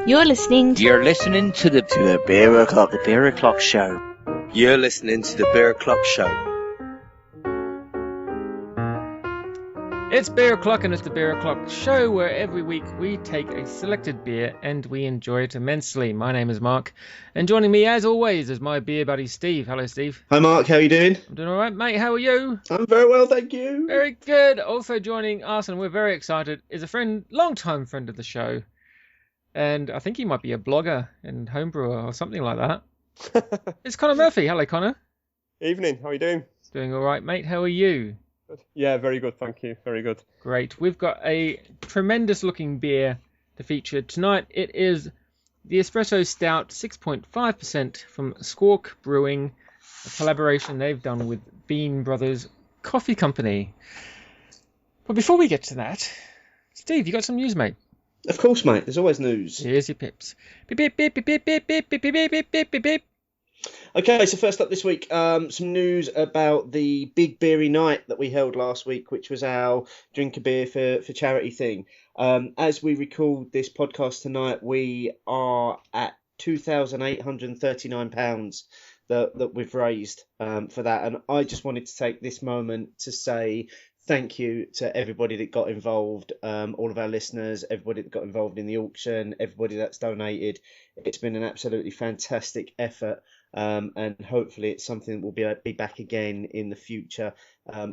You're listening to the Beer O'Clock. The Beer O'Clock Show. You're listening to the Beer O'Clock Show. It's Beer O'Clock, and it's the Beer O'Clock Show, where every week we take a selected beer and we enjoy it immensely. My name is Mark, and joining me as always is my beer buddy Steve. Hello, Steve. Hi, Mark. How are you doing? I'm doing all right, mate. How are you? I'm very well, thank you. Very good. Also joining us, and we're very excited, is a friend, long-time friend of the show, and I think he might be a blogger and homebrewer or something like that. It's Connor Murphy. Hello, Connor. Evening. How are you doing? Doing all right, mate. How are you? Good. Yeah, very good. Thank you. Very good. Great. We've got a tremendous looking beer to feature tonight. It is the Espresso Stout 6.5% from Squawk Brewing, a collaboration they've done with Bean Brothers Coffee Company. But before we get to that, Steve, you got some news, mate? Of course, mate. There's always news. Here's your pips. Beep, beep, beep, beep, beep, beep, beep, beep, beep, beep, beep, beep, beep. Okay, so first up this week, some news about the Big Beery Night that we held last week, which was our drink a beer for charity thing. As we record this podcast tonight, we are at £2,839 that we've raised for that. And I just wanted to take this moment to say thank you to everybody that got involved, all of our listeners, everybody that got involved in the auction, everybody that's donated. It's been an absolutely fantastic effort. And hopefully it's something that will be back again in the future,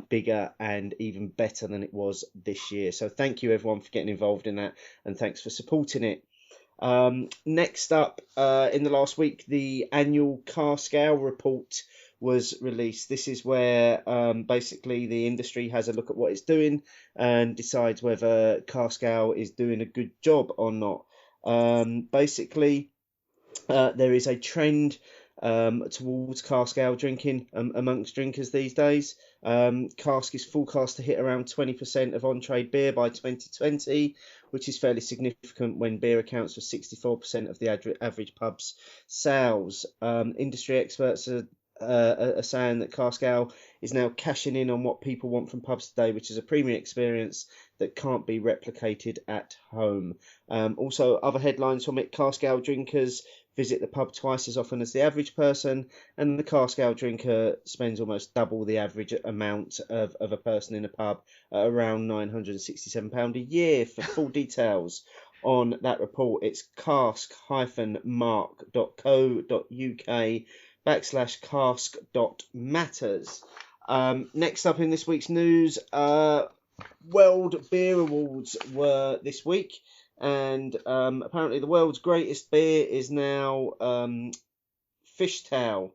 bigger and even better than it was this year. So thank you everyone for getting involved in that, and thanks for supporting it. Next up, in the last week, the annual car scale report was released. This is where basically the industry has a look at what it's doing and decides whether car scale is doing a good job or not. Basically, there is a trend towards cask ale drinking amongst drinkers these days. Cask is forecast to hit around 20% of on-trade beer by 2020, which is fairly significant when beer accounts for 64% of the average pub's sales. Industry experts are saying that cask ale is now cashing in on what people want from pubs today, which is a premium experience that can't be replicated at home. Also, other headlines from it: cask ale drinkers visit the pub twice as often as the average person, and the cask ale drinker spends almost double the average amount of a person in a pub, at around £967 a year. For full details on that report, it's cask-mark.co.uk/cask.matters. Next up in this week's news, World Beer Awards were this week. And apparently the world's greatest beer is now Fishtail.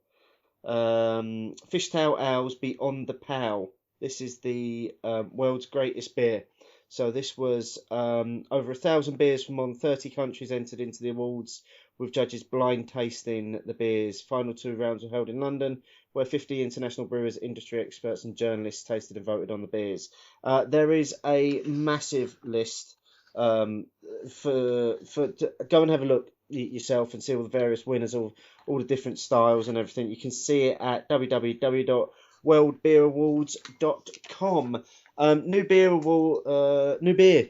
Fishtail Ales Beyond the Pale. This is the world's greatest beer. So this was over 1,000 beers from more than 30 countries entered into the awards, with judges blind tasting the beers. Final two rounds were held in London, where 50 international brewers, industry experts and journalists tasted and voted on the beers. There is a massive list. Go and have a look yourself and see all the various winners, all the different styles and everything. You can see it at www.worldbeerawards.com. New beer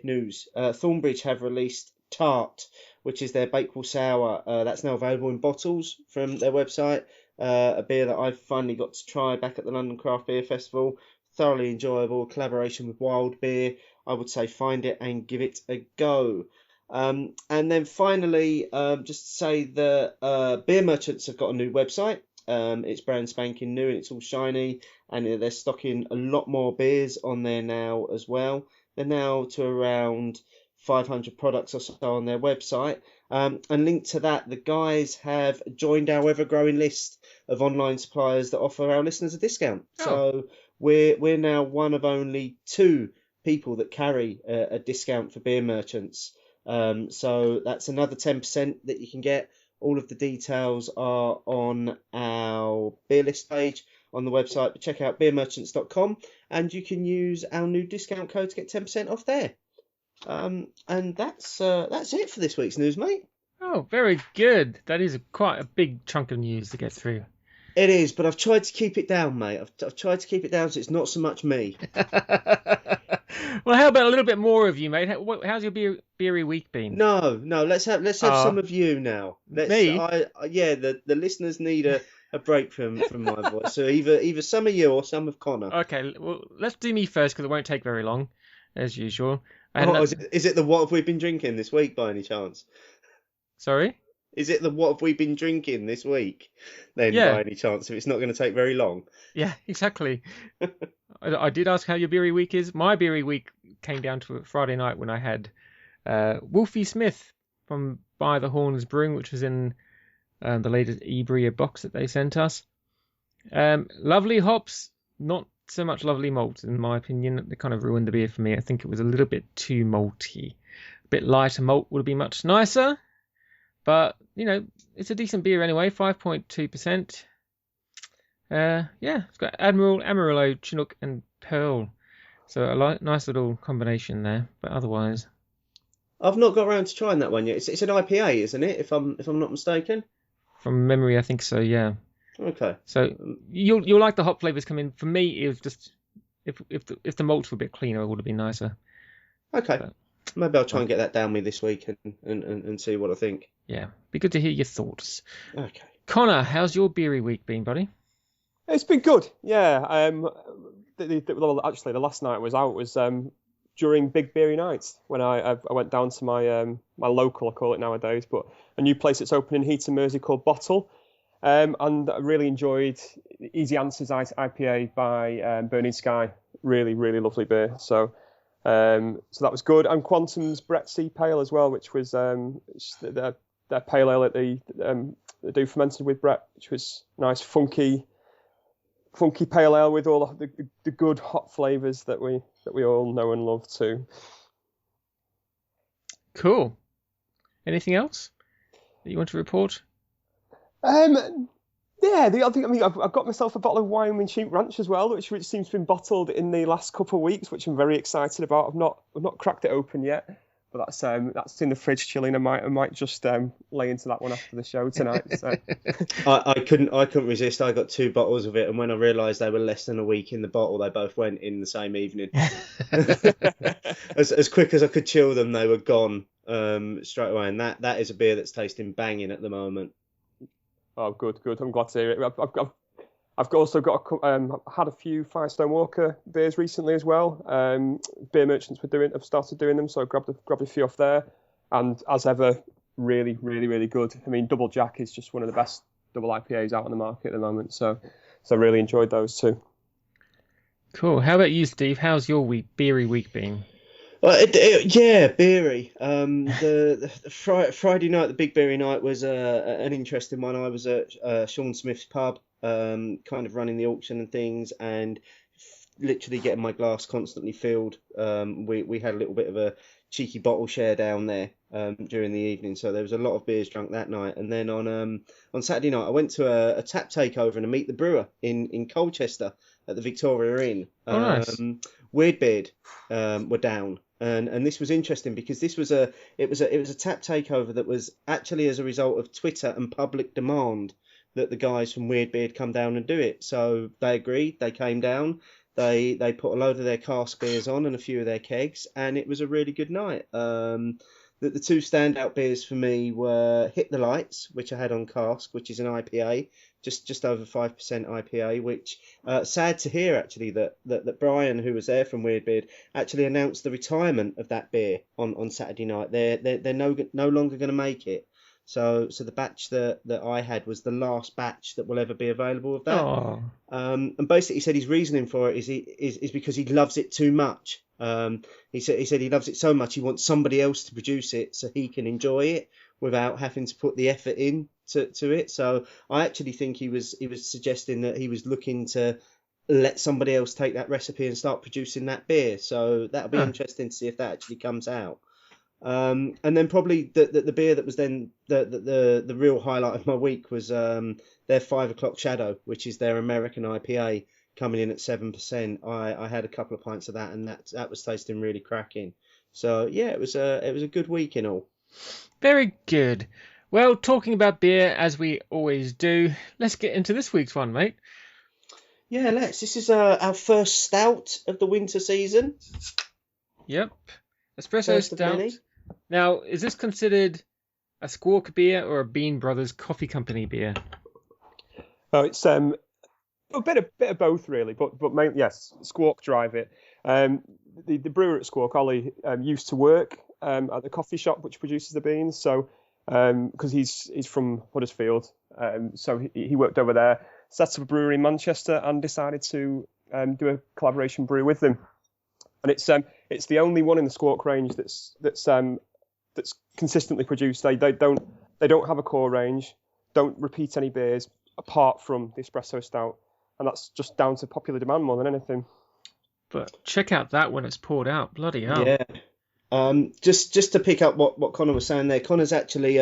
news. Thornbridge have released Tart, which is their Bakewell Sour. That's now available in bottles from their website. A beer that I finally got to try back at the London Craft Beer Festival. Thoroughly enjoyable collaboration with Wild Beer. I would say find it and give it a go. And then finally, just to say that Beer Merchants have got a new website. It's brand spanking new and it's all shiny, and they're stocking a lot more beers on there now as well. They're now to around 500 products or so on their website. And linked to that, the guys have joined our ever-growing list of online suppliers that offer our listeners a discount. Oh. So we're now one of only 2 people that carry a discount for Beer Merchants. So that's another 10% that you can get. All of the details are on our beer list page on the website, but check out beermerchants.com and you can use our new discount code to get 10% off there. And that's it for this week's news, mate. Oh, very good. That is quite a big chunk of news to get through. It is, but I've tried to keep it down, mate. I've tried to keep it down so it's not so much me. Well, how about a little bit more of you, mate? How's your beery week been? No, let's have some of you now. Me? Yeah, the listeners need a break from my voice. So either some of you or some of Connor. Okay, well, let's do me first because it won't take very long, as usual. Is it the what have we been drinking this week by any chance? Sorry? Is it the what have we been drinking this week? Then Yeah. by any chance, if it's not going to take very long. Yeah, exactly. I did ask how your beery week is. My beery week came down to a Friday night when I had Wolfie Smith from By the Horns Brewing, which was in the latest Ebria box that they sent us. Lovely hops, not so much lovely malt, in my opinion. They kind of ruined the beer for me. I think it was a little bit too malty. A bit lighter malt would be much nicer. But, it's a decent beer anyway, 5.2%. Yeah, it's got Admiral, Amarillo, Chinook, and Pearl. So a nice little combination there. But otherwise, I've not got around to trying that one yet. It's an IPA, isn't it? If I'm not mistaken. from memory, I think so. Yeah. Okay. So you'll like the hop flavors come in. For me, it was just if the malts were a bit cleaner, it would have been nicer. Okay. But, maybe I'll try and get that down me this week and see what I think. Yeah, be good to hear your thoughts. Okay. Connor, how's your beery week been, buddy? It's been good. Yeah. Actually, the last night I was out was during Big Beery Nights when I went down to my local, I call it nowadays, but a new place that's open in Heaton, Mersey called Bottle. And I really enjoyed Easy Answers IPA by Burning Sky. Really, really lovely beer. So that was good. And Quantum's Brett Sea Pale as well, which was their pale ale that they do fermented with Brett, which was nice, funky pale ale with all the good hot flavours that we all know and love too. Cool. Anything else that you want to report? Yeah, I've got myself a bottle of Wyoming Sheep Ranch as well, which seems to have been bottled in the last couple of weeks, which I'm very excited about. I've not cracked it open yet, but that's in the fridge chilling. I might just lay into that one after the show tonight. So. I couldn't resist. I got 2 bottles of it, and when I realised they were less than a week in the bottle, they both went in the same evening. as quick as I could chill them, they were gone straight away. And that is a beer that's tasting banging at the moment. Oh, good. I'm glad to hear it. I've also got had a few Firestone Walker beers recently as well. Beer merchants have started doing them, so I grabbed a few off there. And as ever, really, really, really good. I mean, Double Jack is just one of the best double IPAs out on the market at the moment. So I really enjoyed those too. Cool. How about you, Steve? How's your beery week been? Yeah, beery. The Friday night, the Big Beery Night was an interesting one. I was at Sean Smith's pub, kind of running the auction and things, and literally getting my glass constantly filled. We had a little bit of a cheeky bottle share down there during the evening, so there was a lot of beers drunk that night. And then on Saturday night, I went to a tap takeover and a Meet the Brewer in Colchester at the Victoria Inn. Oh, nice. Weirdbeard were down. And this was interesting because it was a tap takeover that was actually as a result of Twitter and public demand that the guys from Weirdbeard come down and do it. So they agreed, they came down, they put a load of their cask beers on and a few of their kegs, and it was a really good night. The 2 standout beers for me were Hit the Lights, which I had on cask, which is an IPA, just over 5% IPA, which sad to hear actually that Brian, who was there from Weirdbeard, actually announced the retirement of that beer on Saturday night. They're no longer going to make it. So the batch that I had was the last batch that will ever be available of that. Oh. And basically he said his reasoning for it is because he loves it too much. He said he loves it so much he wants somebody else to produce it so he can enjoy it without having to put the effort in to it. So I actually think he was suggesting that he was looking to let somebody else take that recipe and start producing that beer. So that'll be interesting to see if that actually comes out. And then probably the beer that was then the real highlight of my week was their 5 o'clock Shadow, which is their American IPA, coming in at 7%. I had a couple of pints of that, and that was tasting really cracking. So yeah, it was a good week in all. Very good. Well, talking about beer as we always do, let's get into this week's one, mate. Yeah, let's. This is our first stout of the winter season. Yep. Espresso First of Stout. many. Now, is this considered a Squawk beer or a Bean Brothers Coffee Company beer? Oh, it's a bit of both really, but mainly, yes, Squawk drive it. The brewer at Squawk, Ollie, used to work at the coffee shop which produces the beans. So because he's from Huddersfield, so he worked over there, set up a brewery in Manchester, and decided to do a collaboration brew with them. And it's the only one in the Squawk range that's consistently produced. They don't have a core range, don't repeat any beers apart from the Espresso Stout, and that's just down to popular demand more than anything. But check out that when it's poured out. Bloody hell. Yeah. Just to pick up what Connor was saying there, Connor's actually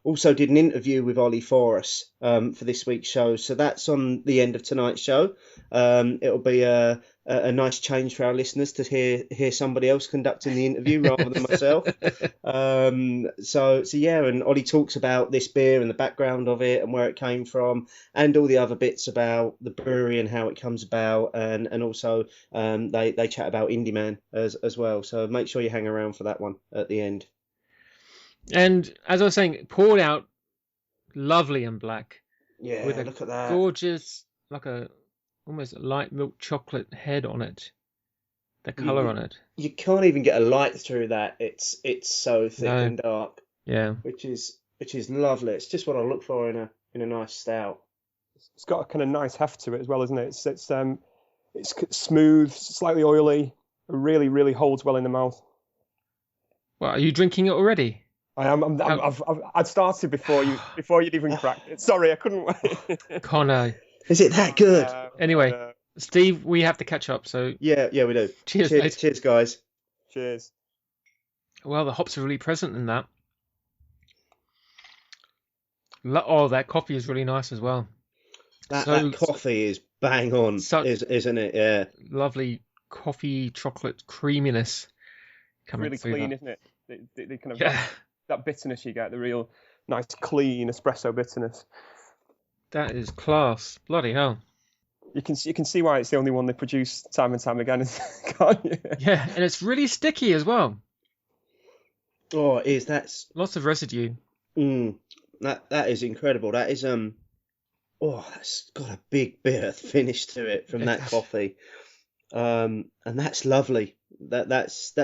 also did an interview with Ollie for us for this week's show. So that's on the end of tonight's show. It'll be a nice change for our listeners to hear somebody else conducting the interview rather than myself. So yeah, and Ollie talks about this beer and the background of it and where it came from, and all the other bits about the brewery and how it comes about, and also they chat about Indy Man as well. So make sure you hang around for that one at the end. And as I was saying, poured out, lovely and black. Yeah, with a look at that. Gorgeous, like a almost light milk chocolate head on it. The colour on it. You can't even get a light through that. It's so thick and dark. Yeah. Which is lovely. It's just what I look for in a nice stout. It's got a kind of nice heft to it as well, isn't it? It's smooth, slightly oily. It really, really holds well in the mouth. Well, are you drinking it already? I am. I'd started before you'd even cracked it. Sorry, I couldn't wait. Connor. Is it that good? Anyway, Steve, we have to catch up. So yeah, we do. Cheers, guys. Cheers. Well, the hops are really present in that. Oh, that coffee is really nice as well. That coffee is bang on, isn't it? Yeah. Lovely coffee chocolate creaminess coming really through. Clean, isn't it? The kind of that bitterness you get, the real nice clean espresso bitterness. That is class. Bloody hell. You can see why it's the only one they produce time and time again, can't you? Yeah, and it's really sticky as well. Oh, it is. That's lots of residue. That is incredible. That is that's got a big bitter finish to it from that coffee. And that's lovely. That's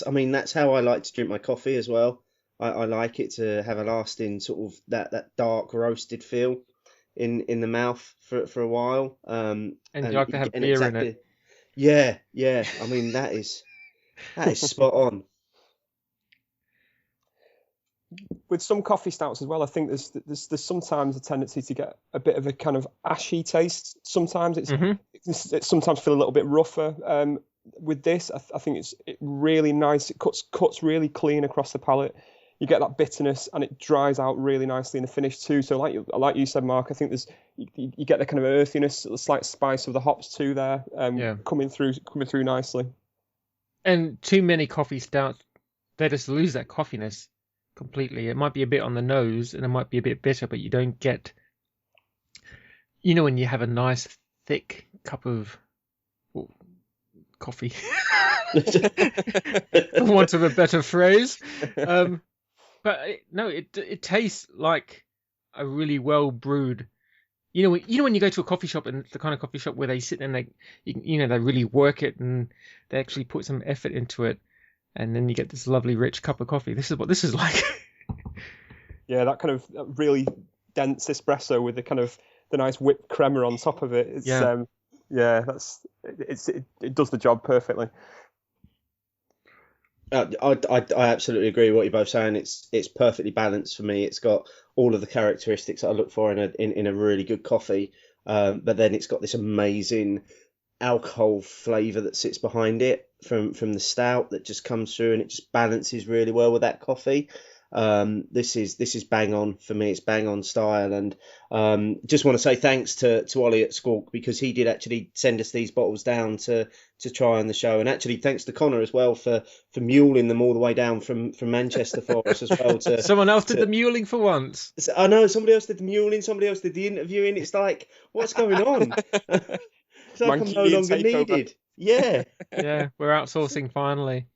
I mean, that's how I like to drink my coffee as well. I like it to have a lasting sort of that dark roasted feel in the mouth for a while. And you like to have beer in it. Yeah. I mean, that is spot on. With some coffee stouts as well, I think there's sometimes a tendency to get a bit of a kind of ashy taste. Sometimes it sometimes feel a little bit rougher. With this, I think it's really nice. It cuts really clean across the palate. You get that bitterness, and it dries out really nicely in the finish too. So like you said, Mark, I think you get the kind of earthiness, the slight spice of the hops too there, coming through nicely. And too many coffee stouts, they just lose that coffeeness completely. It might be a bit on the nose, and it might be a bit bitter, but you don't get, when you have a nice thick cup of coffee, for want of a better phrase. But it tastes like a really well brewed. When you go to a coffee shop, and it's the kind of coffee shop where they sit and they really work it, and they actually put some effort into it, and then you get this lovely rich cup of coffee. This is what this is like. Yeah, that kind of really dense espresso with the nice whipped crema on top of it. It's, it does the job perfectly. I absolutely agree with what you're both saying. It's perfectly balanced for me. It's got all of the characteristics that I look for in a really good coffee, but then it's got this amazing alcohol flavour that sits behind it from the stout that just comes through, and it just balances really well with that coffee. This is bang on for me. It's bang on style, and just want to say thanks to Ollie at Squawk, because he did actually send us these bottles down to try on the show, and actually thanks to Connor as well for muling them all the way down from Manchester for us as well. Someone else did the muling for once. I know, somebody else did the muling, somebody else did the interviewing. It's like, what's going on? It's like I'm no longer needed. Yeah. Yeah, we're outsourcing finally.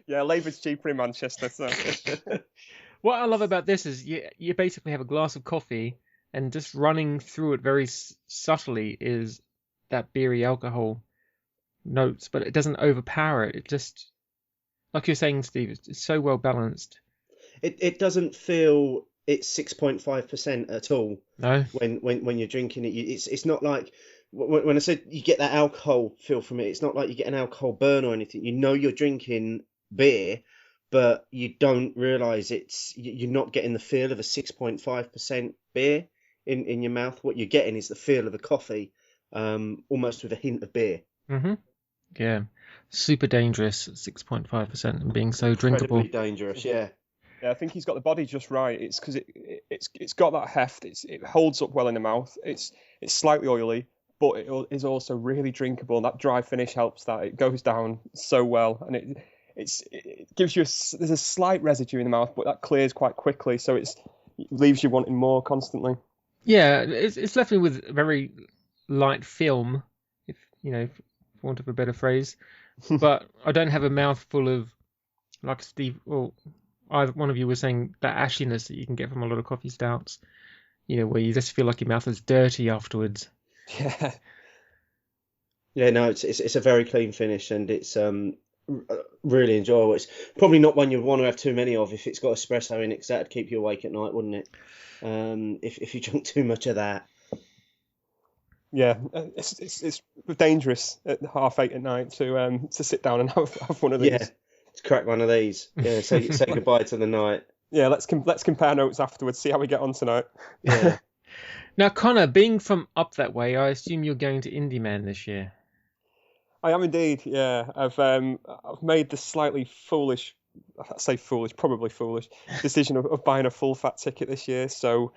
Yeah, Labour's cheaper in Manchester. So. What I love about this is you basically have a glass of coffee, and just running through it very subtly is that beery alcohol notes, but it doesn't overpower it. It just, like you're saying, Steve, it's so well balanced. It doesn't feel it's 6.5% at all. No. When you're drinking it, it's not like when I said you get that alcohol feel from it. It's not like you get an alcohol burn or anything. You know you're drinking beer, but you don't realise you're not getting the feel of a 6.5% beer in your mouth. What you're getting is the feel of the coffee, almost with a hint of beer. Mm-hmm. Yeah. Super dangerous, 6.5%, and being so drinkable. Incredibly dangerous, yeah. Yeah, I think he's got the body just right. It's because it's got that heft. It holds up well in the mouth. It's slightly oily, but it is also really drinkable. And that dry finish helps that. It goes down so well, and it gives you there's a slight residue in the mouth, but that clears quite quickly. So it leaves you wanting more constantly. Yeah, it's left me with a very light film, if for want of a better phrase. But I don't have a mouthful of, like Steve or either one of you was saying, that ashiness that you can get from a lot of coffee stouts. Where you just feel like your mouth is dirty afterwards. Yeah. Yeah, no, it's a very clean finish, and it's really enjoyable. It's probably not one you'd want to have too many of if it's got espresso in it, because that'd keep you awake at night, wouldn't it? If you drink too much of that. Yeah, it's dangerous at 8:30 at night to sit down and have one of these. Yeah, to crack one of these. Yeah, say goodbye to the night. Yeah, let's compare notes afterwards. See how we get on tonight. Yeah. Now, Connor, being from up that way, I assume you're going to Indy Man this year. I am indeed. Yeah, I've made the slightly foolish, I say foolish, probably foolish decision of buying a full fat ticket this year. So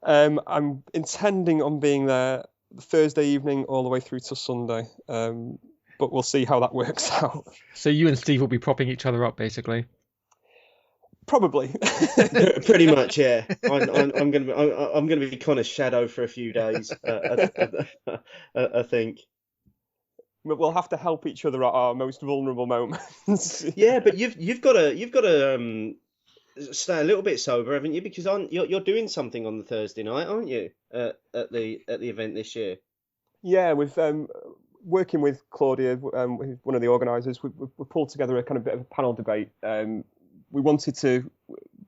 I'm intending on being there Thursday evening all the way through to Sunday. But we'll see how that works out. So you and Steve will be propping each other up, basically. Probably. Pretty much, yeah. I'm gonna be Connor's shadow for a few days. I think. We'll have to help each other at our most vulnerable moments. Yeah, but you've got to stay a little bit sober, haven't you? Because you're doing something on the Thursday night, aren't you? At the event this year. Yeah, we've working with Claudia, who's one of the organisers. We pulled together a kind of bit of a panel debate. We wanted to,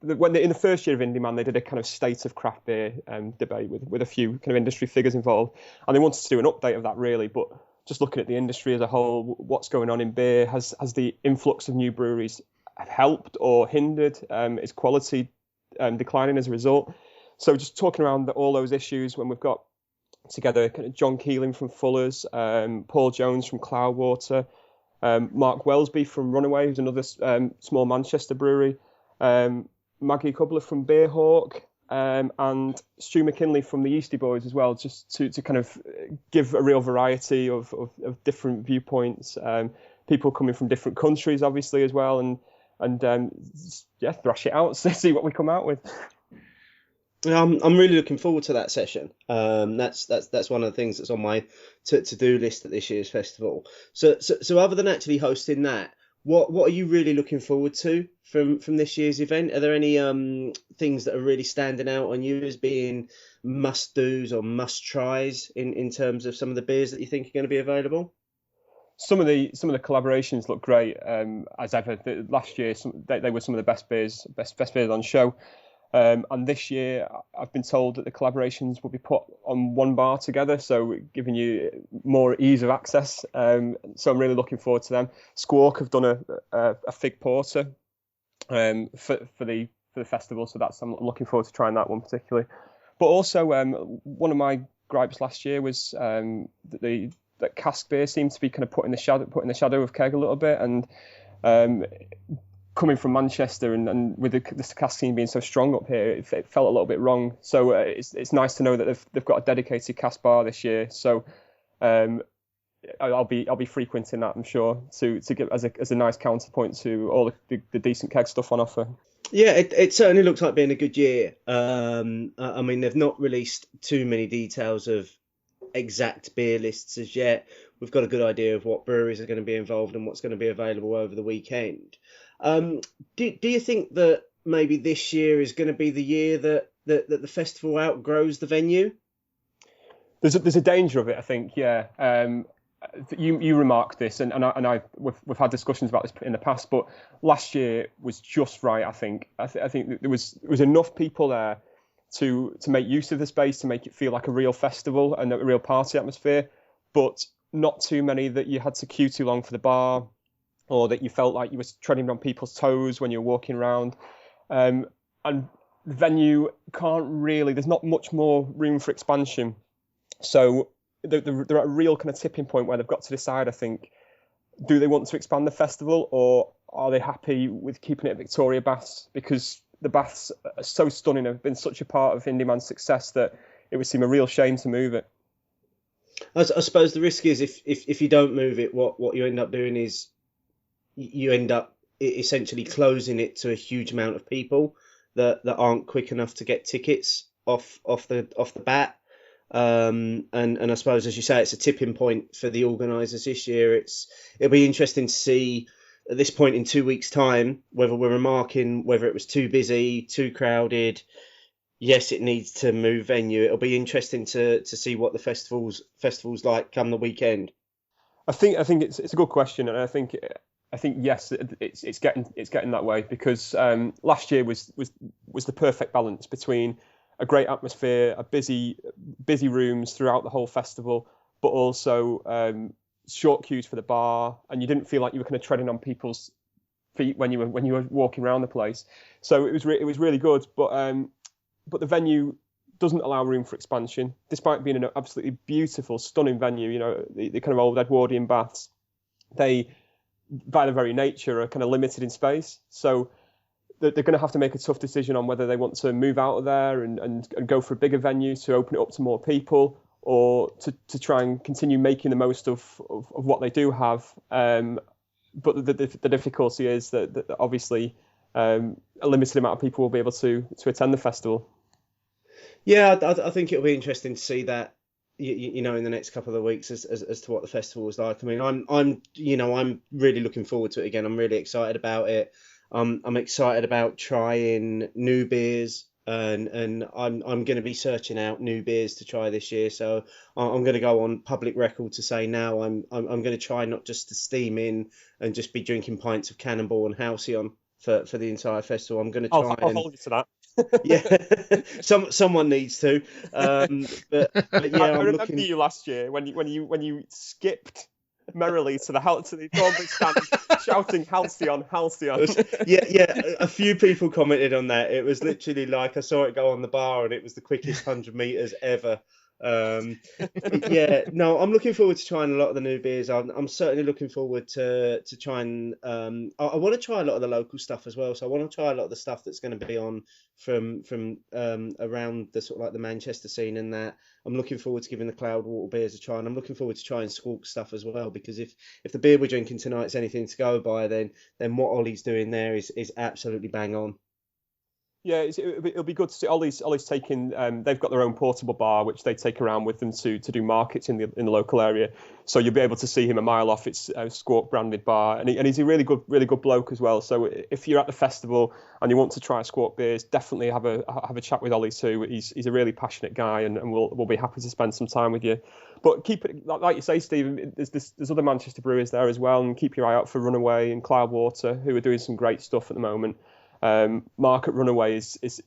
in the first year of Indy Man, they did a kind of state of craft beer debate with a few kind of industry figures involved, and they wanted to do an update of that really. But just looking at the industry as a whole, what's going on in beer, has the influx of new breweries helped or hindered? Is quality declining as a result? So just talking around all those issues, when we've got together kind of John Keeling from Fuller's, Paul Jones from Cloudwater, Mark Wellesby from Runaway, who's another small Manchester brewery, Maggie Cobbler from Beerhawk, and Stu McKinley from the Yeasty Boys as well, just to kind of give a real variety of different viewpoints, people coming from different countries obviously as well, and thrash it out, see what we come out with. I'm really looking forward to that session. That's one of the things that's on my to-do list at this year's festival. So other than actually hosting that, what are you really looking forward to from this year's event? Are there any things that are really standing out on you as being must-dos or must-tries in terms of some of the beers that you think are going to be available? Some of the collaborations look great, as ever. Last year, they were some of the best beers on show. And this year, I've been told that the collaborations will be put on one bar together, so giving you more ease of access. So I'm really looking forward to them. Squawk have done a fig porter for the festival, so I'm looking forward to trying that one particularly. But also, one of my gripes last year was that cask beer seemed to be kind of put in the shadow of keg a little bit, and coming from Manchester and with the cask scene being so strong up here, it felt a little bit wrong. So it's nice to know that they've got a dedicated cask bar this year. So I'll be frequenting that, I'm sure, to give as a nice counterpoint to all the decent keg stuff on offer. Yeah, it certainly looks like being a good year. I mean, they've not released too many details of exact beer lists as yet. We've got a good idea of what breweries are going to be involved and what's going to be available over the weekend. Do you think that maybe this year is going to be the year that the festival outgrows the venue? There's a danger of it, I think. Yeah. You remarked this, and we've had discussions about this in the past, but last year was just right. I think there was enough people there to make use of the space, to make it feel like a real festival and a real party atmosphere, but not too many that you had to queue too long for the bar, or that you felt like you were treading on people's toes when you were walking around. And the venue there's not much more room for expansion. So they're at a real kind of tipping point where they've got to decide, I think, do they want to expand the festival, or are they happy with keeping it at Victoria Baths? Because the Baths are so stunning, have been such a part of Indy Man's success, that it would seem a real shame to move it. I suppose the risk is if you don't move it, what you end up doing is you end up essentially closing it to a huge amount of people that aren't quick enough to get tickets off the bat. And I suppose, as you say, it's a tipping point for the organisers this year. It'll be interesting to see at this point in 2 weeks' time whether we're remarking whether it was too busy, too crowded. Yes, it needs to move venue. It'll be interesting to see what the festivals like come the weekend. I think it's a good question, and I think yes, it's getting that way, because last year was the perfect balance between a great atmosphere, a busy rooms throughout the whole festival, but also short queues for the bar, and you didn't feel like you were kind of treading on people's feet when you were walking around the place. So it was really good, but the venue doesn't allow room for expansion, despite being an absolutely beautiful, stunning venue. You know, the kind of old Edwardian Baths, they, by their very nature, are kind of limited in space. So they're going to have to make a tough decision on whether they want to move out of there and go for a bigger venue to open it up to more people, or to try and continue making the most of what they do have. But the difficulty is that obviously a limited amount of people will be able to attend the festival. Yeah, I think it'll be interesting to see that, you know, in the next couple of weeks as to what the festival is like. I mean, I'm really looking forward to it again. I'm really excited about it. I'm excited about trying new beers, and I'm going to be searching out new beers to try this year. So I'm going to go on public record to say now I'm going to try not just to steam in and just be drinking pints of Cannonball and Halcyon for the entire festival. I'm going to try. I'll hold you to that. Yeah, someone needs to. But yeah, I remember you last year when you skipped merrily to the Thornbury stand, shouting "Halcyon, Halcyon." Yeah. A few people commented on that. It was literally like I saw it go on the bar, and it was the quickest 100 meters ever. Yeah, no, I'm looking forward to trying a lot of the new beers. I'm certainly looking forward to trying. I want to try a lot of the local stuff as well. So I want to try a lot of the stuff that's going to be on from around the sort of like the Manchester scene, and that I'm looking forward to giving the Cloudwater beers a try, and I'm looking forward to trying Squawk stuff as well, because if the beer we're drinking tonight is anything to go by, then what Ollie's doing there is absolutely bang on. Yeah, it'll be good to see. Ollie's taking. They've got their own portable bar, which they take around with them to do markets in the local area. So you'll be able to see him a mile off. It's a Squawk branded bar, and he's a really good bloke as well. So if you're at the festival and you want to try Squawk beers, definitely have a chat with Ollie too. He's a really passionate guy, and we'll be happy to spend some time with you. But keep it like you say, Steve. There's other Manchester brewers there as well, and keep your eye out for Runaway and Cloudwater, who are doing some great stuff at the moment. Mark at Runaway is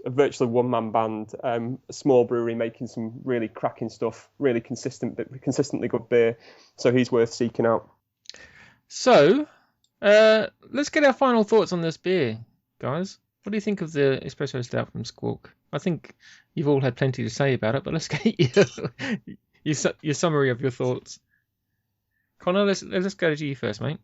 a virtually one-man band, a small brewery making some really cracking stuff, really consistently good beer. So he's worth seeking out. So, let's get our final thoughts on this beer, guys. What do you think of the Espresso Stout from Squawk? I think you've all had plenty to say about it, but let's get your summary of your thoughts. Connor, let's go to you first, mate.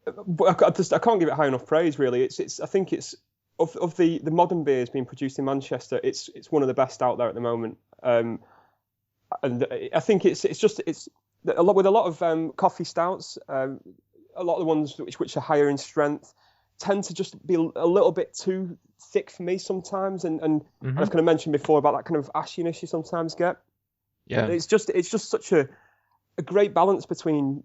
I can't give it high enough praise, really. I think it's of the modern beers being produced in Manchester, it's one of the best out there at the moment. And I think it's a lot with a lot of coffee stouts. A lot of the ones which are higher in strength tend to just be a little bit too thick for me sometimes. And I've kind of mentioned before about that kind of ashiness you sometimes get. Yeah. It's just such a great balance between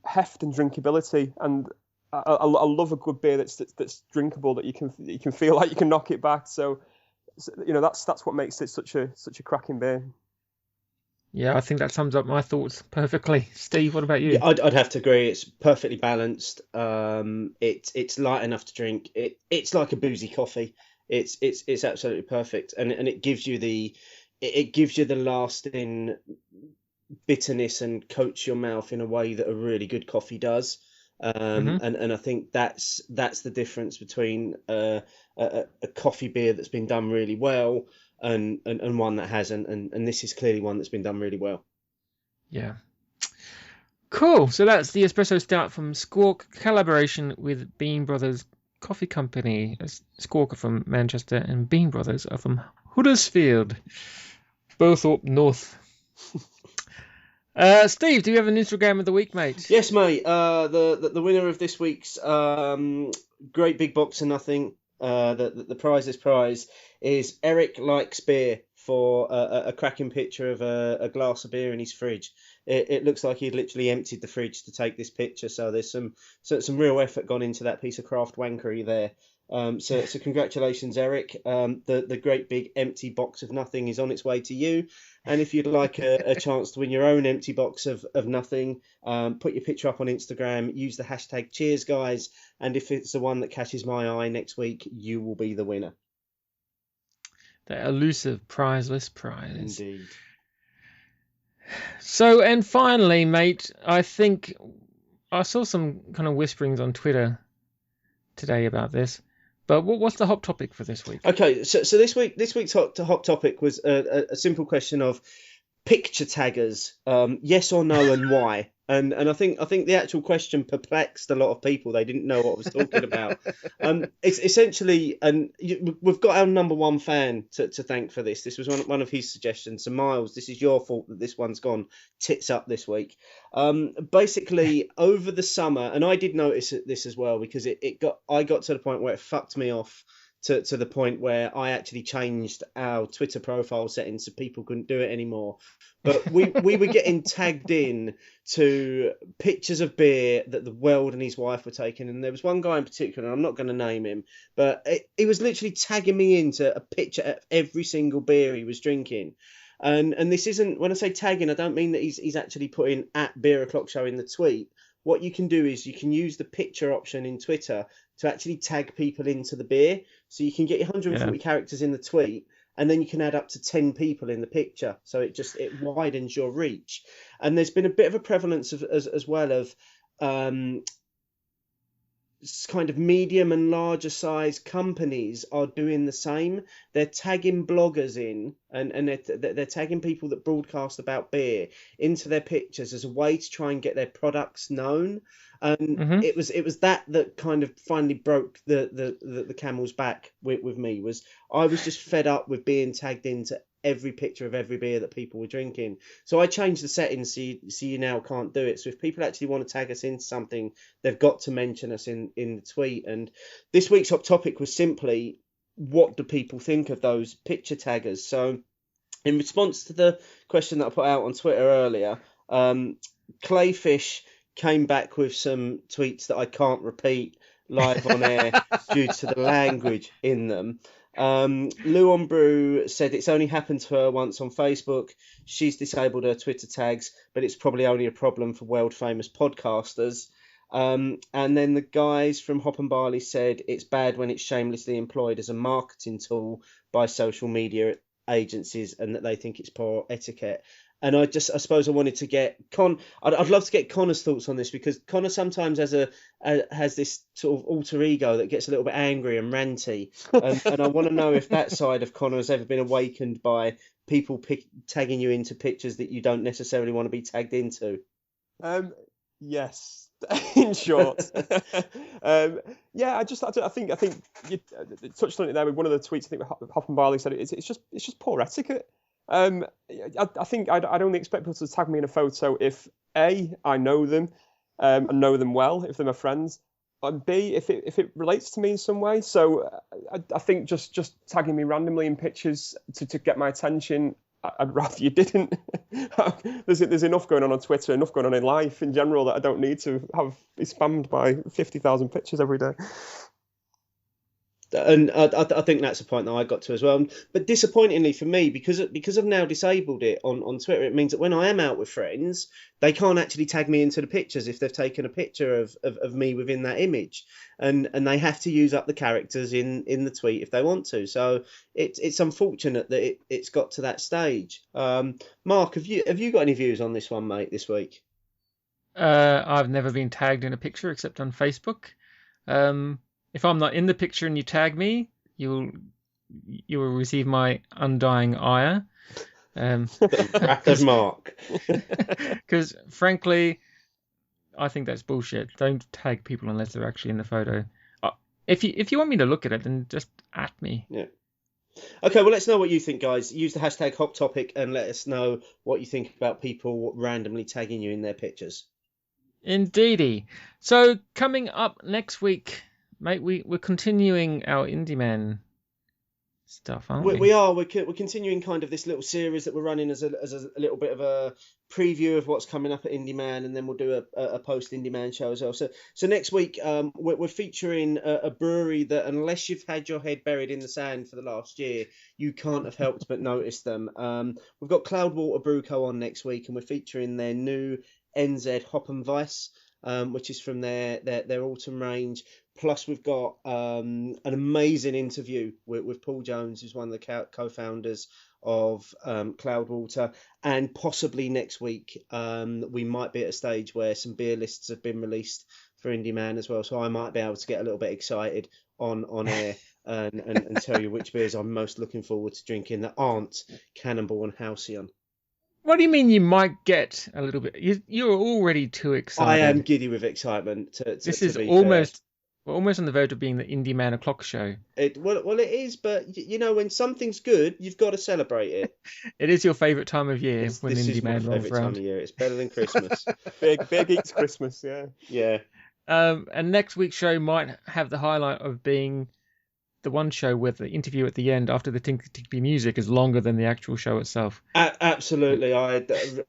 heft and drinkability, and I love a good beer that's drinkable, that you can feel like you can knock it back. So that's what makes it such a cracking beer. Yeah, I think that sums up my thoughts perfectly. Steve, what about you? Yeah, I'd have to agree. It's perfectly balanced. It's light enough to drink. It's like a boozy coffee. It's absolutely perfect, and it gives you the lasting bitterness and coats your mouth in a way that a really good coffee does. And I think that's the difference between a coffee beer that's been done really well and one that hasn't, and this is clearly one that's been done really well. Yeah. Cool. So that's the Espresso Stout from Squawk, collaboration with Bean Brothers Coffee Company. Squawk are from Manchester and Bean Brothers are from Huddersfield, both up north. Steve, do you have an Instagram of the week, mate? Yes, mate. The winner of this week's Great Big Box of Nothing, the prize is Eric Likes Beer for a cracking picture of a glass of beer in his fridge. It looks like he'd literally emptied the fridge to take this picture, so there's some real effort gone into that piece of craft wankery there. So congratulations, Eric. The great big empty box of nothing is on its way to you. And if you'd like a chance to win your own empty box of nothing, put your picture up on Instagram, use the hashtag Cheers Guys, and if it's the one that catches my eye next week, you will be the winner. The elusive prizeless prize. Indeed. So, and finally, mate, I think I saw some kind of whisperings on Twitter today about this. But what's the hot topic for this week? Okay, so this week's hot topic was a simple question of picture taggers, yes or no, and why. And I think the actual question perplexed a lot of people. They didn't know what I was talking about. It's essentially, and we've got our number one fan to thank for this. This was one of his suggestions. So Miles, this is your fault that this one's gone tits up this week. Basically, over the summer, and I did notice this as well, because I got to the point where it fucked me off. To the point where I actually changed our Twitter profile settings so people couldn't do it anymore. But we were getting tagged in to pictures of beer that the World and his wife were taking. And there was one guy in particular, and I'm not going to name him, but he was literally tagging me into a picture of every single beer he was drinking. And this isn't, when I say tagging, I don't mean that he's actually putting @BeerO'Clock Show in the tweet. What you can do is you can use the picture option in Twitter to actually tag people into the beer. So you can get your 140 characters in the tweet, and then you can add up to 10 people in the picture. So it widens your reach. And there's been a bit of a prevalence as well of kind of medium and larger size companies are doing the same. They're tagging bloggers in, and they're tagging people that broadcast about beer into their pictures as a way to try and get their products known. And it was that kind of finally broke the camel's back with me. Was I was just fed up with being tagged into every picture of every beer that people were drinking. So I changed the settings so you now can't do it. So if people actually want to tag us into something, they've got to mention us in the tweet. And this week's hot topic was simply, what do people think of those picture taggers? So in response to the question that I put out on Twitter earlier, Clayfish came back with some tweets that I can't repeat live on air due to the language in them. Lou on Brew said it's only happened to her once on Facebook. She's disabled her Twitter tags, but it's probably only a problem for world famous podcasters. And then the guys from Hop and Barley said it's bad when it's shamelessly employed as a marketing tool by social media agencies, and that they think it's poor etiquette. And I suppose I wanted to get I'd love to get Connor's thoughts on this, because Connor sometimes has this sort of alter ego that gets a little bit angry and ranty, and I want to know if that side of Connor has ever been awakened by people tagging you into pictures that you don't necessarily want to be tagged into. Yes, in short. I think you touched on it there with one of the tweets. I think Hop and Barley said it's just poor etiquette. I think I'd only expect people to tag me in a photo if A, I know them and know them well, if they're my friends, and B, if it relates to me in some way. So I think just tagging me randomly in pictures to get my attention, I'd rather you didn't. There's enough going on Twitter, enough going on in life in general that I don't need to be spammed by 50,000 pictures every day. And I think that's a point that I got to as well. But disappointingly for me, because I've now disabled it on Twitter, it means that when I am out with friends, they can't actually tag me into the pictures if they've taken a picture of me within that image, and they have to use up the characters in the tweet if they want to. So it's unfortunate that it's got to that stage. Mark, have you got any views on this one, mate, this week? I've never been tagged in a picture except on Facebook. If I'm not in the picture and you tag me, you will receive my undying ire. Wrath of Mark. Because frankly, I think that's bullshit. Don't tag people unless they're actually in the photo. If you want me to look at it, then just at me. Yeah. Okay, well, let's know what you think, guys. Use the hashtag Hot Topic and let us know what you think about people randomly tagging you in their pictures. Indeedy. So coming up next week, mate, we're continuing our Indy Man stuff, aren't we? We are. We're continuing kind of this little series that we're running as a little bit of a preview of what's coming up at Indy Man, and then we'll do a post Indy Man show as well. So next week we're featuring a brewery that, unless you've had your head buried in the sand for the last year, you can't have helped but notice them. We've got Cloudwater Brew Co on next week, and we're featuring their new NZ Hop and Vice, which is from their autumn range. Plus, we've got an amazing interview with Paul Jones, who's one of the co-founders of Cloudwater. And possibly next week, we might be at a stage where some beer lists have been released for Indy Man as well. So I might be able to get a little bit excited on air and tell you which beers I'm most looking forward to drinking that aren't Cannonball and Halcyon. What do you mean you might get a little bit? You're already too excited. I am giddy with excitement. This is almost... We're almost on the verge of being the Indy Man o'clock show. Well, it is, but you know, when something's good, you've got to celebrate it. It is your favourite time of year when Indy Man rolls around. This is my favourite time of year. It's better than Christmas. Big eats Christmas, yeah. Yeah. And next week's show might have the highlight of being the one show where the interview at the end after the tinkly music is longer than the actual show itself. Absolutely. I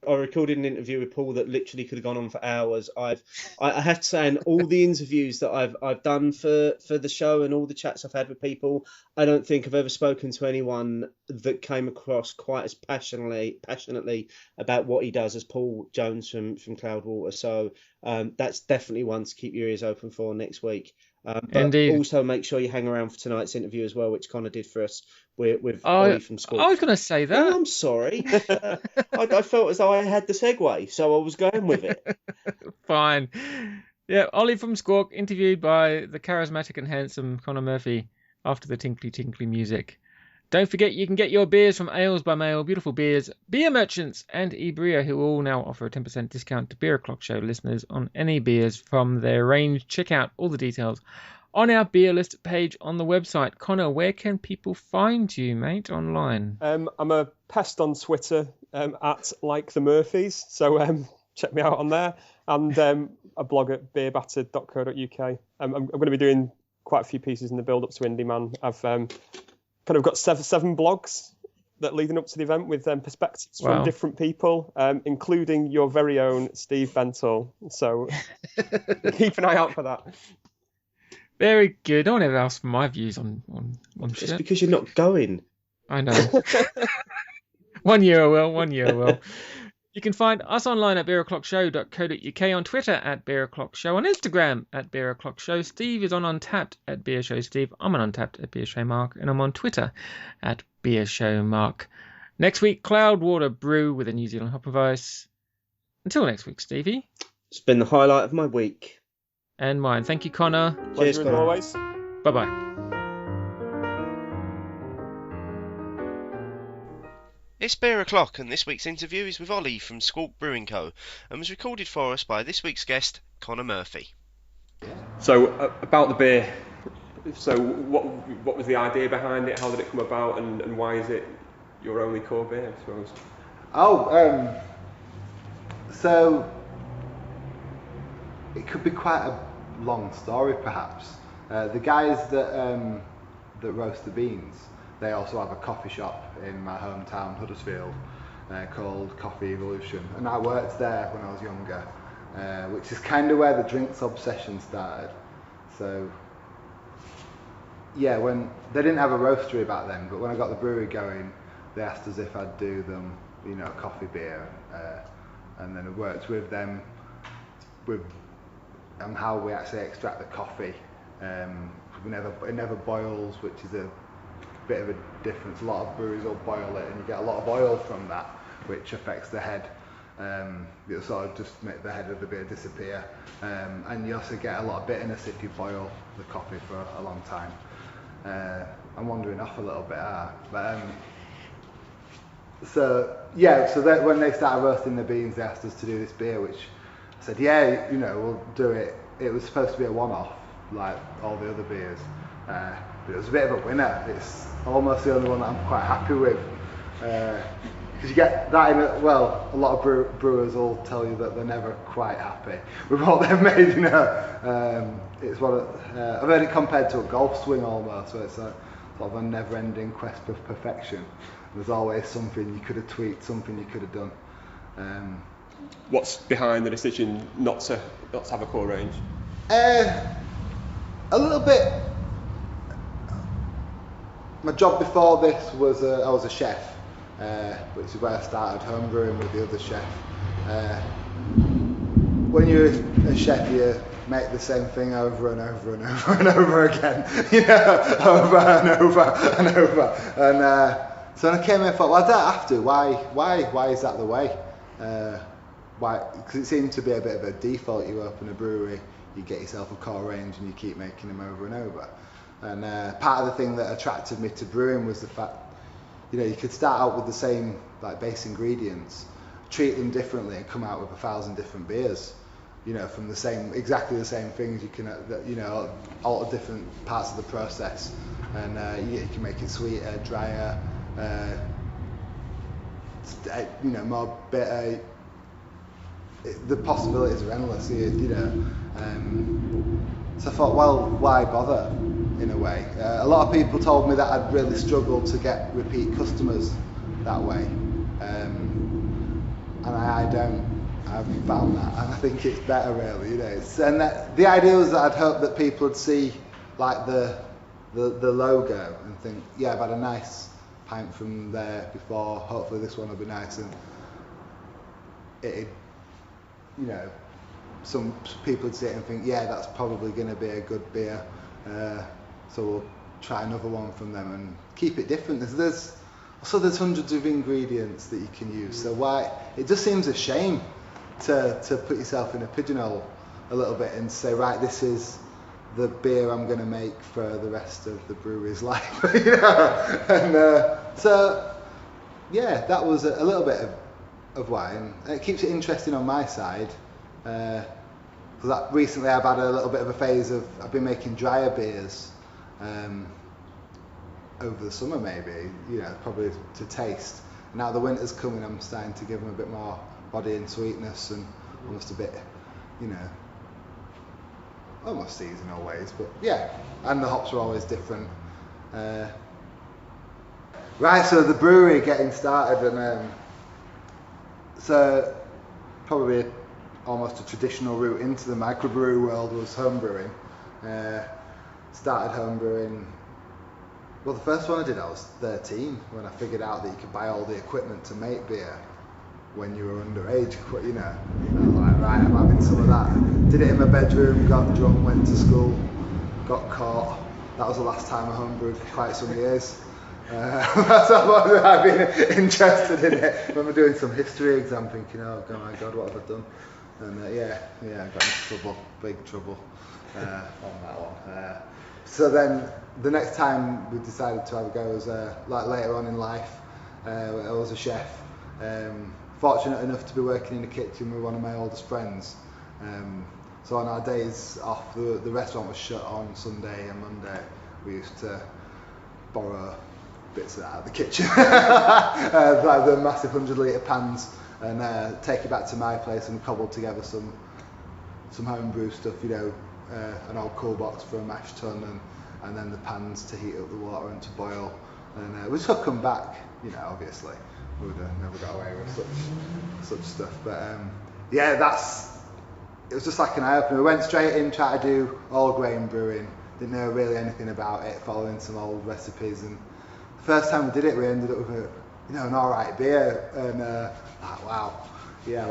recorded an interview with Paul that literally could have gone on for hours. I have to say, in all the interviews that I've done for the show and all the chats I've had with people, I don't think I've ever spoken to anyone that came across quite as passionately about what he does as Paul Jones from Cloudwater. So that's definitely one to keep your ears open for next week. But Indeed. Also make sure you hang around for tonight's interview as well, which Connor did for us with Ollie from school. I was going to say that. Oh, I'm sorry. I felt as though I had the segue, so I was going with it. Fine. Yeah, Ollie from Squawk, interviewed by the charismatic and handsome Connor Murphy after the tinkly music. Don't forget you can get your beers from Ales by Mail, Beautiful Beers, Beer Merchants, and eBrea, who all now offer a 10% discount to Beer O'Clock Show listeners on any beers from their range. Check out all the details on our beer list page on the website. Connor, where can people find you, mate, online? I'm a pest on Twitter at Like the Murphys, so check me out on there, and a blog at beerbattered.co.uk. I'm going to be doing quite a few pieces in the build up to Indy Man. I've kind of got seven blogs that leading up to the event with perspectives from different people, including your very own Steve Bentel. So keep an eye out for that. Very good. No one ever asked for my views on shit. It's because you're not going. I know. One year I will. You can find us online at beeroclockshow.co.uk, on Twitter at beeroclockshow, on Instagram at beeroclockshow. Steve is on Untapped at beershowsteve. I'm on Untapped at beershowmark, and I'm on Twitter at beershowmark. Next week, Cloudwater Brew with a New Zealand hop and vice. Until next week, Stevie. It's been the highlight of my week. And mine. Thank you, Connor. Cheers, Connor. Always. Bye-bye. It's Beer O'Clock, and this week's interview is with Ollie from Squawk Brewing Co. and was recorded for us by this week's guest, Connor Murphy. So, about the beer, so what was the idea behind it? How did it come about, and why is it your only core beer, I suppose? So it could be quite a long story, perhaps. The guys that roast the beans, they also have a coffee shop in my hometown, Huddersfield, called Coffee Evolution, and I worked there when I was younger, which is kind of where the drinks obsession started. So yeah, when they didn't have a roastery back then, but when I got the brewery going, they asked us if I'd do them, you know, coffee beer, and then I worked with them with how we actually extract the coffee. It never boils, which is a bit of a difference. A lot of breweries will boil it, and you get a lot of oil from that, which affects the head. It'll sort of just make the head of the beer disappear, and you also get a lot of bitterness if you boil the coffee for a long time. I'm wandering off a little bit, but so that when they started roasting the beans, they asked us to do this beer, which I said, yeah, you know, we'll do it. It was supposed to be a one-off, like all the other beers, but it was a bit of a winner. It's almost the only one that I'm quite happy with, because you get that in a lot of brewers will tell you that they're never quite happy with what they've made, you know. It's one of, I've heard it compared to a golf swing almost, where it's a sort of a never-ending quest for perfection. There's always something you could have tweaked, something you could have done. What's behind the decision not to have a core range? A little bit. My job before this was I was a chef, which is where I started homebrewing with the other chef. When you're a chef, you make the same thing over and over and over and over again, you know, over and over and over. And so when I came in, I thought, well, I don't have to. Why is that the way? Why? Because it seemed to be a bit of a default. You open a brewery, you get yourself a core range, and you keep making them over and over. And part of the thing that attracted me to brewing was the fact, you know, you could start out with the same like base ingredients, treat them differently, and come out with 1,000 different beers. You know, from exactly the same things. You can, you know, alter different parts of the process, and you can make it sweeter, drier, you know, more bitter. The possibilities are endless, you know. So I thought, well, why bother? In a way, a lot of people told me that I'd really struggled to get repeat customers that way, and I haven't found that, and I think it's better, really, you know. The idea was that I'd hope that people would see like the logo and think, yeah, I've had a nice pint from there before. Hopefully, this one will be nice, and it, you know, some people would see it and think, yeah, that's probably going to be a good beer. So we'll try another one from them and keep it different. There's hundreds of ingredients that you can use. So why? It just seems a shame to put yourself in a pigeonhole a little bit and say, right, this is the beer I'm going to make for the rest of the brewery's life. You know? And so yeah, that was a little bit of why, and it keeps it interesting on my side. Recently I've had a little bit of a phase of I've been making drier beers over the summer, maybe, you know, probably to taste. Now the winter's coming, I'm starting to give them a bit more body and sweetness, and almost a bit, you know, almost seasonal ways, but yeah, and the hops are always different. Right, so the brewery getting started, and so probably almost a traditional route into the microbrewery world was homebrewing. Started homebrewing. Well, the first one I did, I was 13 when I figured out that you could buy all the equipment to make beer when you were underage, you know. And I was like, right, I'm having some of that. Did it in my bedroom, got drunk, went to school, got caught. That was the last time I homebrewed for quite some years. That's how long I've been interested in it. When we're doing some history exam, thinking, oh my God, what have I done? And yeah, I got into trouble, big trouble on that one. So then the next time we decided to have a go was like later on in life. I was a chef, fortunate enough to be working in the kitchen with one of my oldest friends. So on our days off, the restaurant was shut on Sunday and Monday. We used to borrow bits of that out of the kitchen, like the massive 100-litre pans, and take it back to my place and cobble together some homebrew stuff, you know, an old cool box for a mash tun, and then the pans to heat up the water and to boil and we should come back. Obviously, we would have never got away with such stuff. But yeah, it was just like an eye opener. We went straight in, tried to do all grain brewing. Didn't know really anything about it, following some old recipes, and the first time we did it, we ended up with an alright beer, and wow, yeah,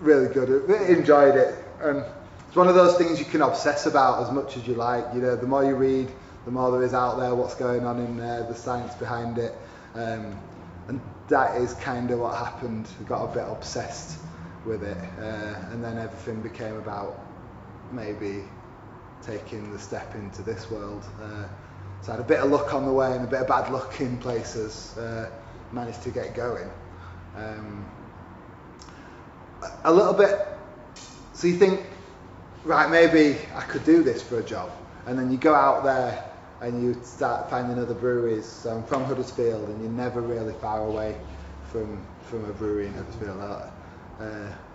really good. Enjoyed it, and it's one of those things you can obsess about as much as you like. The more you read, the more there is out there, what's going on in there, the science behind it, and that is kind of what happened. We got a bit obsessed with it, and then everything became about maybe taking the step into this world. So I had a bit of luck on the way and a bit of bad luck in places. Managed to get going. A little bit. So you think, right, maybe I could do this for a job, and then you go out there and you start finding other breweries. So I'm from Huddersfield, and you're never really far away from a brewery in Huddersfield.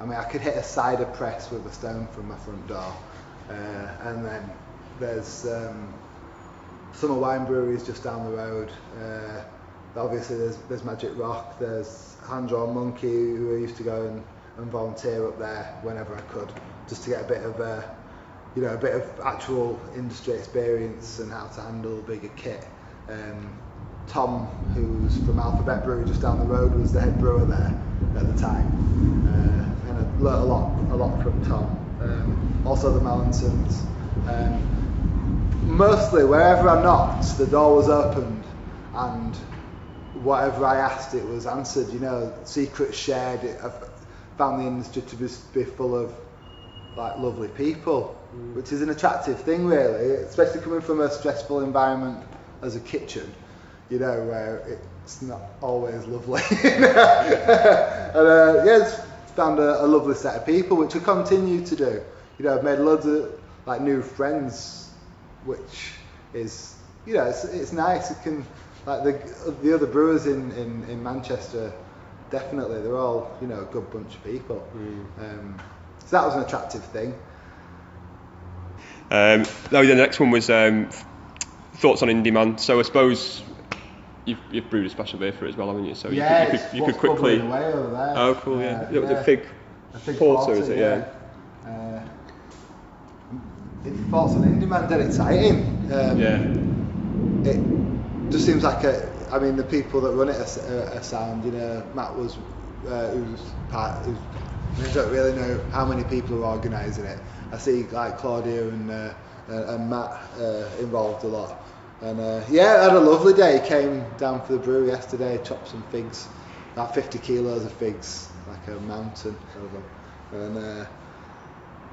I could hit a cider press with a stone from my front door. And then there's summer wine breweries just down the road. Obviously there's Magic Rock, there's Hand Drawn Monkey, who I used to go and volunteer up there whenever I could, just to get a bit of actual industry experience and how to handle bigger kit. Tom, who's from Alphabet Brewery just down the road, was the head brewer there at the time, and I learnt a lot from Tom. Also the Mellonsons. Mostly wherever I knocked, the door was opened, and whatever I asked, it was answered. Secrets shared. I've found the industry to be full of lovely people, which is an attractive thing, really, especially coming from a stressful environment as a kitchen, where it's not always lovely. And just found a lovely set of people, which I continue to do. I've made loads of new friends, which is it's nice. It can the other brewers in Manchester, definitely they're all a good bunch of people. So that was an attractive thing. The next one was thoughts on Indy Man. So I suppose you've brewed a special beer for it as well, haven't you? So yeah, you could quickly. Away over there. Oh, cool! Yeah, the fig porter, is it? Yeah. Thoughts on Indy Man, dead exciting. It just seems like the people that run it are sound. Matt was who's part. I don't really know how many people are organising it. I see Claudia and Matt involved a lot. And I had a lovely day. Came down for the brew yesterday, chopped some figs, about 50 kilos of figs, like a mountain of them. And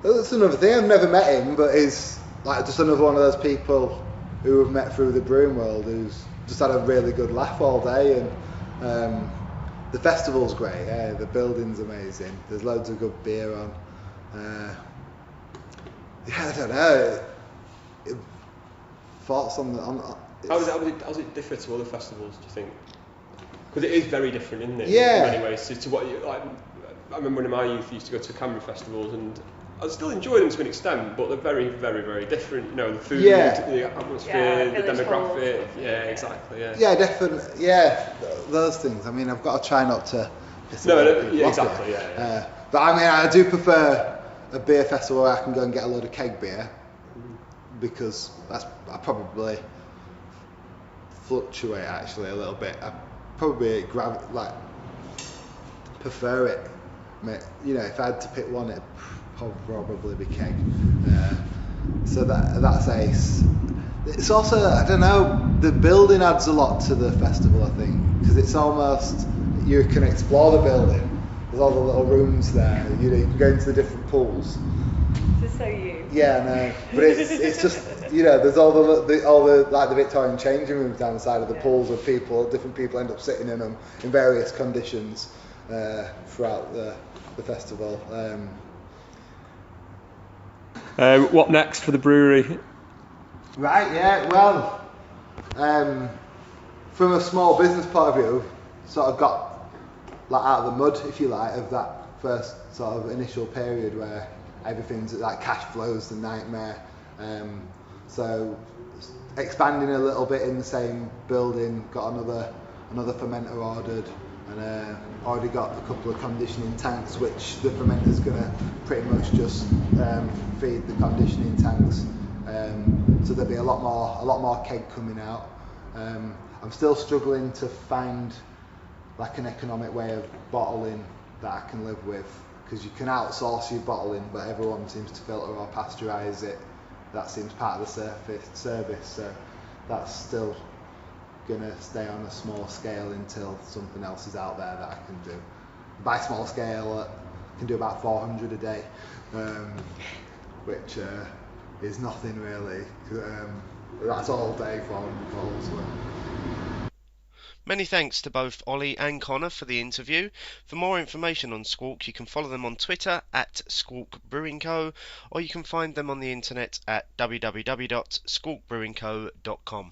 that's another thing. I've never met him, but he's just another one of those people who I've met through the brewing world, who's just had a really good laugh all day. And the festival's great. The building's amazing. There's loads of good beer on. I don't know. Thoughts on how does it differ to other festivals, do you think? Because it is very different, isn't it? Yeah. In many ways, to what you like. I remember in my youth, I used to go to Canberra festivals, and I still enjoy them to an extent, but they're very, very, very different. The food, the atmosphere, the demographic. Yeah, exactly. Yeah. Yeah, definitely. Yeah, those things. I've got to try not to. Exactly. Yeah. But I do prefer a beer festival where I can go and get a load of keg beer, because I probably fluctuate actually a little bit. I probably prefer it. If I had to pick one, it'd probably be keg. So that's ace. It's also, I don't know, the building adds a lot to the festival, I think, because it's almost, you can explore the building. There's all the little rooms there. You can go into the different pools. Just so you. Yeah, no, but it's just there's all the Victorian changing rooms down the side of the pools with different people end up sitting in them in various conditions throughout the festival. What next for the brewery? Right, yeah, well, from a small business point of view, sort of got out of the mud, if you like, of that first sort of initial period where everything's cash flow's the nightmare. So expanding a little bit in the same building. Got another fermenter ordered, and already got a couple of conditioning tanks, which the fermenter's gonna pretty much just feed the conditioning tanks. So there'll be a lot more keg coming out. I'm still struggling to find like an economic way of bottling that I can live with, because you can outsource your bottling, but everyone seems to filter or pasteurize it. That seems part of the service, so that's still gonna stay on a small scale until something else is out there that I can do. By small scale, I can do about 400 a day, which is nothing really. That's all day for me. Many thanks to both Ollie and Connor for the interview. For more information on Squawk, you can follow them on Twitter at Squawk Brewing Co, or you can find them on the internet at www.squawkbrewingco.com.